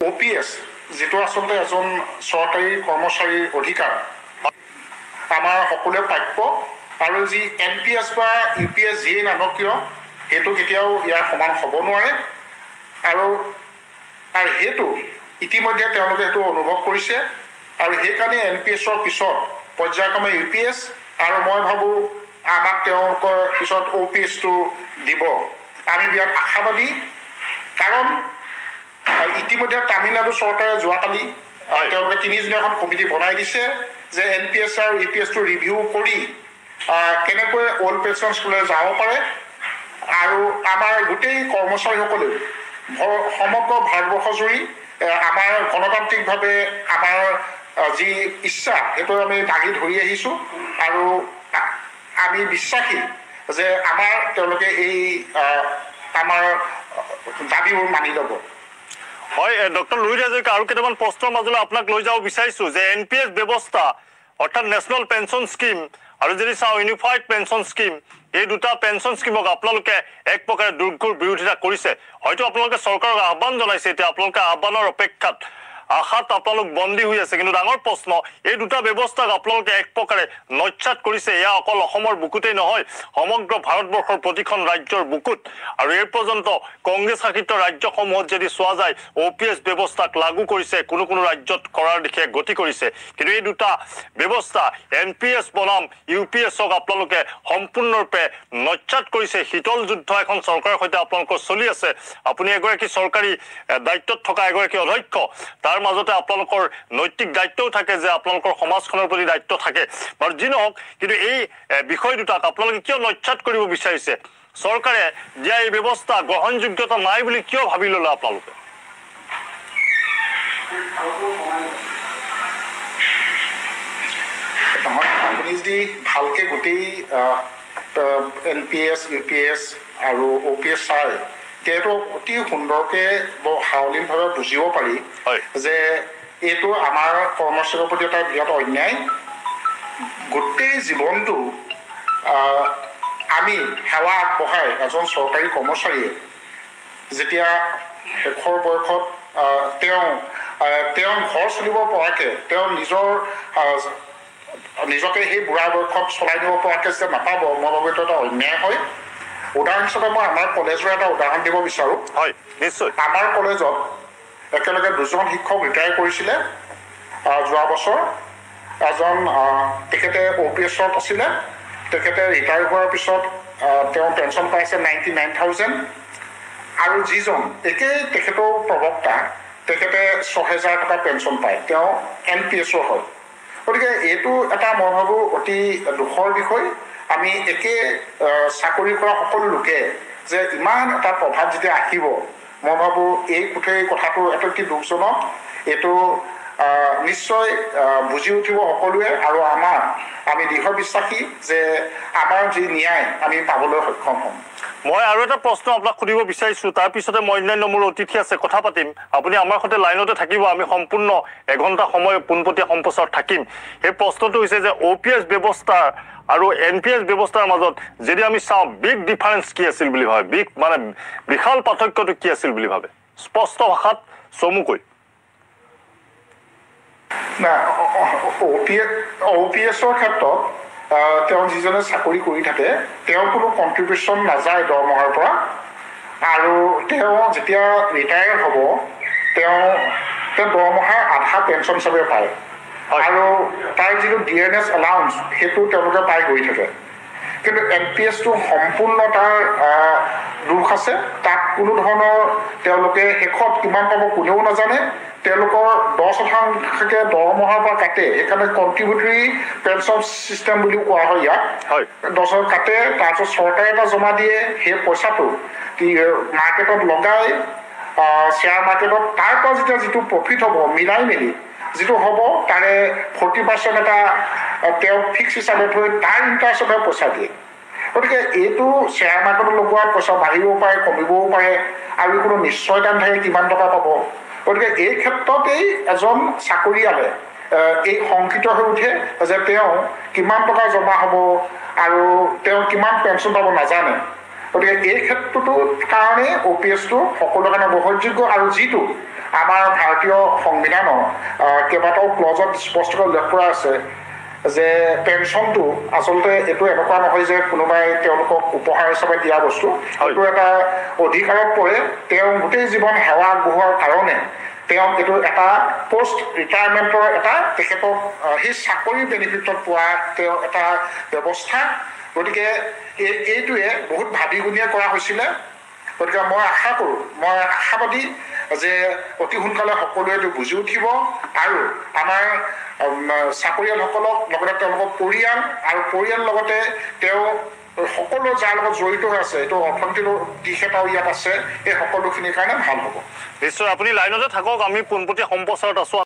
OPS যেটো আসলে এজন সৰকাৰি কৰ্মচাৰীৰ অধিকাৰ আমাৰ সকলে প্ৰাপ্য আৰু যি NPS বা UPS যিয়ে নামক কিয় সেইটো কেতিয়াও ইয়াৰ সমান হ'ব নোৱাৰে আৰু সেইটো ইতিমধ্যে তেওঁলোকে সেইটো অনুভৱ কৰিছে আৰু সেইকাৰণে NPSৰ পিছত পৰ্যায়ক্ৰমে UPS আৰু মই ভাবো আমাক তেওঁলোকৰ পিছত OPSটো দিব আমি বিৰাট আশাবাদী কাৰণ ইতিমধ্যে তামিলনাডু চৰকাৰে যোৱাকালি তেওঁলোকে 3জনীয়া এখন কমিটি বনাই দিছে যে NPS আৰু UPSটো ৰিভিউ কৰি কেনেকৈ ওল্ড পেনশ্যন স্কুলে যাব পাৰে আৰু আমাৰ গোটেই কৰ্মচাৰীসকলে সমগ্ৰ ভাৰতবৰ্ষজুৰি আমাৰ গণতান্ত্ৰিকভাৱে আমাৰ যি ইচ্ছা সেইটো আমি দাঙি ধৰি আহিছোঁ আৰু আমি বিশ্বাসী যে আমাৰ তেওঁলোকে এই আমাৰ দাবীবোৰ মানি ল'ব হয় ডক্টৰ লুইত হাজৰিকা আৰু কেইটামান প্ৰশ্নৰ মাজলৈ আপোনাক লৈ যাব বিচাৰিছোঁ যে NPS ব্যৱস্থা অৰ্থাৎ নেশ্যনেল পেঞ্চন স্কিম আৰু যদি চাওঁ ইউনিফাইড পেঞ্চন স্কিম এই দুটা পেঞ্চন স্কিমক আপোনালোকে এক প্ৰকাৰে দুৰ্ঘৰ বিৰোধিতা কৰিছে হয়তো আপোনালোকে চৰকাৰক আহ্বান জনাইছে এতিয়া আপোনালোকে আহ্বানৰ অপেক্ষাত আশাত আপোনালোক বন্দী হৈ আছে কিন্তু ডাঙৰ প্ৰশ্ন এই দুটা ব্যৱস্থাক আপোনালোকে এক প্ৰকাৰে নচ্ছাত কৰিছে এয়া অকল অসমৰ বুকুতেই নহয় সমগ্ৰ ভাৰতবৰ্ষৰ প্ৰতিখন ৰাজ্যৰ বুকুত আৰু এই পৰ্যন্ত কংগ্ৰেছ শাসিত ৰাজ্যসমূহত যদি চোৱা যায় OPS ব্যৱস্থাক লাগু কৰিছে কোনো কোনো ৰাজ্যত কৰাৰ দিশে গতি কৰিছে কিন্তু এই দুটা ব্যৱস্থা NPS বনাম UPSক আপোনালোকে সম্পূৰ্ণৰূপে নচ্ছাত কৰিছে শীতল যুদ্ধ এখন চৰকাৰৰ সৈতে আপোনালোকৰ চলি আছে আপুনি এগৰাকী চৰকাৰী দায়িত্বত থকা এগৰাকী অধ্যক্ষ তাৰ মাজতে আপোনালোকৰ নৈতিক দায়িত্বও থাকে যে আপোনালোকৰ সমাজখনৰ প্ৰতি দায়িত্ব থাকে বাৰু যি নহওক কিন্তু এই বিষয় দুটাক আপোনালোকে কিয় নচ্ছাত কৰিব বিচাৰিছে চৰকাৰে দিয়া এই ব্যৱস্থা গ্ৰহণযোগ্যতা নাই বুলি কিয় ভাবি ল'লে আপোনালোকে আপুনি যদি ভালকে গোটেই NPS UPS আৰু OPS চাই সেইটো অতি সুন্দৰকে বৰ সাৱলীনভাৱে বুজিব পাৰি যে এইটো আমাৰ কৰ্মচাৰীৰ প্ৰতি এটা বিৰাট অন্যায় গোটেই জীৱনটো আমি সেৱা আগবঢ়াই এজন চৰকাৰী কৰ্মচাৰীয়ে যেতিয়া শেষৰ বয়সত তেওঁ ঘৰ চলিব পৰাকৈ তেওঁ নিজকে সেই বুঢ়া বয়সত চলাই নিব পৰাকৈ যে নাপাব মই ভাবোঁ এইটো এটা অন্যায় হয় উদাহৰণ হিচাপে মই আমাৰ কলেজৰ এটা উদাহৰণ দিব বিচাৰোঁ হয় নিশ্চয় আমাৰ কলেজত একেলগে দুজন শিক্ষক ৰিটায়াৰ কৰিছিলে যোৱা বছৰ এজন তেখেতে OPSত আছিলে তেখেতে ৰিটায়াৰ হোৱাৰ পিছত তেওঁ পেঞ্চন পাইছে 99,000 আৰু যিজন একেই তেখেতৰ প্ৰবক্তা তেখেতে 6,000 টকা পেঞ্চন পায় তেওঁ NPSৰ হয় গতিকে এইটো এটা মই ভাবোঁ অতি দুখৰ বিষয় আমি একে চাকৰি কৰা সকলো লোকে যে ইমান এটা প্ৰভাৱ যেতিয়া আহিব মই ভাবোঁ এই গোটেই কথাটো অতি দুখজনক এইটো নিশ্চয় বুজি উঠিব সকলোৱে আৰু আমি দৃঢ় বিশ্বাসী যে আমাৰ যি ন্যায় আমি পাবলৈ সক্ষম হ'ম মই আৰু এটা প্ৰশ্ন আপোনাক সুধিব বিচাৰিছোঁ তাৰপিছতে মই অন্যান্য মোৰ অতিথি আছে কথা পাতিম আপুনি আমাৰ সৈতে লাইনতে থাকিব আমি সম্পূৰ্ণ এঘণ্টা সময় পোনপটীয়া সম্প্ৰচাৰত থাকিম সেই প্ৰশ্নটো হৈছে যে OPS ব্যৱস্থা আৰু NPS ব্যৱস্থাৰ মাজত যদি আমি চাওঁ বিগ ডিফাৰেন্স কি আছিল বুলি ভাবে বিগ মানে বিশাল পাৰ্থক্যটো কি আছিল বুলি ভাবে স্পষ্ট ভাষাত চমুকৈ না OPSৰ ক্ষেত্ৰত তেওঁ যিজনে চাকৰি কৰি থাকে তেওঁ কোনো কণ্ট্ৰিবিউশ্যন নাযায় দৰমহাৰ পৰা আৰু তেওঁ যেতিয়া ৰিটায়াৰ হ'ব তেওঁ দৰমহাৰ আধা পেঞ্চন হিচাপে পায় আৰু তাৰ যিটো ডিয়াৰনেছ এলাউন্স সেইটো তেওঁলোকে পাই গৈ থাকে কিন্তু NPSটো সম্পূৰ্ণ তাৰ দুখ আছে তাত কোনো ধৰণৰ তেওঁলোকে শেষত কিমান পাব কোনেও নাজানে তেওঁলোকৰ 10% দৰমহাৰ পৰা কাটে সেইকাৰণে কণ্ট্ৰিবিউটৰী পেঞ্চন চিষ্টেম বুলিও কোৱা হয় ইয়াক 10% কাটে তাৰপিছত চৰকাৰে এটা জমা দিয়ে সেই পইচাটো মাৰ্কেটত লগাই শ্বেয়াৰ মাৰ্কেটত তাৰ পৰা যেতিয়া যিটো প্ৰফিট হ'ব মিলাই মেলি যিটো হ'ব তাৰে 40% এটা তেওঁ ফিক্স হিচাপে থৈ তাৰ ইণ্টাৰেষ্টতহে পইচা দিয়ে গতিকে এইটো শ্বেয়াৰ মাৰ্কেটত লগোৱা পইচা বাঢ়িবও পাৰে কমিবও পাৰে আৰু কোনো নিশ্চয়তা নাথাকে কিমান টকা পাব গতিকে এই ক্ষেত্ৰতেই এজন চাকৰিয়ালে এই শংকিত হৈ উঠে যে তেওঁ কিমান টকা জমা হ'ব আৰু তেওঁ কিমান পেঞ্চন পাব নাজানে গতিকে এই ক্ষেত্ৰটোৰ কাৰণে OPSটো সকলোৰ কাৰণে গ্ৰহণযোগ্য আৰু যিটো আমাৰ ভাৰতীয় সংবিধানৰ কেইবাটাও ক্লজত স্পষ্টকৈ উল্লেখ কৰা আছে যে পেঞ্চনটো আচলতে এইটো এনেকুৱা নহয় যে কোনোবাই তেওঁলোকক উপহাৰ হিচাপে দিয়া বস্তু, এইটো এটা অধিকাৰত পৰে। তেওঁ গোটেই জীৱন সেৱা আগবঢ়োৱাৰ কাৰণে তেওঁ এইটো এটা পোষ্ট ৰিটায়াৰমেণ্টৰ এটা তেখেতক সেই চাকৰি বেনিফিটত পোৱা তেওঁ এটা ব্যৱস্থা। গতিকে এইটোৱে বহুত ভাবি গুণিয়ে কৰা হৈছিলে। গতিকে মই আশাবাদী যে অতি সোনকালে সকলোৱে এইটো বুজি উঠিব আৰু আমাৰ চাকৰিয়ালসকলক লগতে তেওঁলোকৰ পৰিয়াল আৰু পৰিয়াল লগতে তেওঁ সকলো যাৰ লগত জড়িত হৈ আছে, এইটো অৰ্থনীতিৰ দিশ এটাও ইয়াত আছে, এই সকলোখিনিৰ কাৰণে ভাল হ'ব। নিশ্চয় আপুনি লাইনতে থাকক, আমি পোনপটীয়া সম্প্ৰচাৰত আছো।